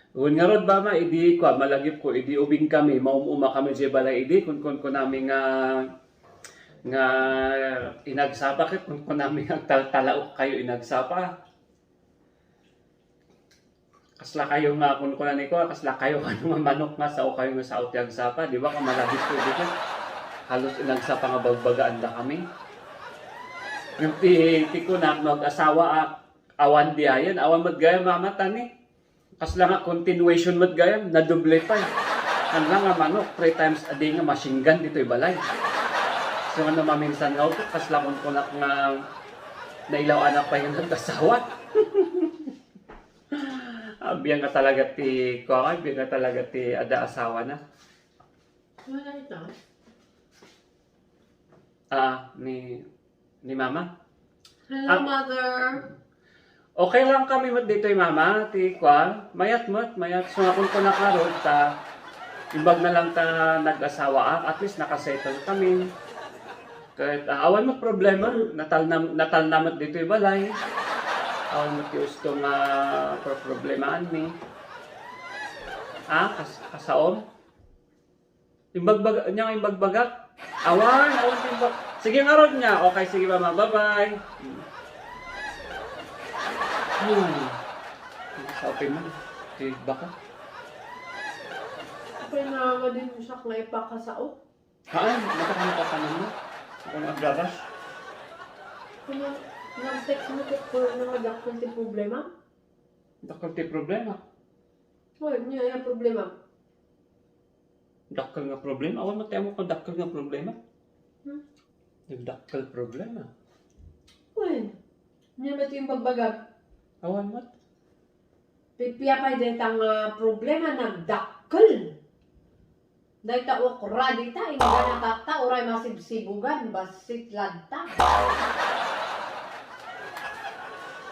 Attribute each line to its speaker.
Speaker 1: Uwan nga rod ba ma, idi ko, malagip ko, idi ubing kami, maumuma kami sa balay, idi, kun namin nga inagsapa kit, kun namin nga talaok kayo inagsapa. Kasla kayo nga, kun na niko, kasla kayo nga manok nga sa o kayo nga sa yagsapa, di ba, kung malagip ko, idi ko, halos inagsapa nga bagbagaan da kami. Yung ti ko na mag-asawa, awan diayan, awan magaya mamatan eh. Kasla nga continuation mat gayam, nadoble pa. Ang lang nga manok, 3 times a day nga machine gun dito'y balay. So nga maminsan nga ito, kasla kung kunak nga nailaw anak pa yung nagkasawa. Biyan nga talaga ti, biyan nga talaga ti ada asawa na.
Speaker 2: Wala ito.
Speaker 1: Ni mama.
Speaker 2: Hello, mother.
Speaker 1: Okay lang kami mat dito'y mama, ti mayat. So nga kung nakarod ta, imbag na lang ta nag-asawa at least nakasettle kami. Kahit awan mo problema, natal namat dito'y balay. Awan mo gusto nga problemahan mi. Kasaom? Imbagbagat? Awan timbag. Sige nga rod niya. Okay, sige mama, bye-bye. Sa open mo, baka?
Speaker 2: Okay na din mo siya klay pa kasao.
Speaker 1: Matakamata ka naman mo. Ako nag-garas.
Speaker 2: Kung nag-text mo ko na magdakon ti problema?
Speaker 1: Dakal ti problema.
Speaker 2: Hoy, niya yung problema.
Speaker 1: Dakal nga problema? Awan mo tayo mo kung dakal nga problema? Nagdakal problema.
Speaker 2: Hoy, niya ba ito yung bagbagag?
Speaker 1: Awan mo?
Speaker 2: Pipiyapay din tang problema nagdakkel. Dahil ta okra di ta, hindi na tata, oray masibsibugan, basit lanta.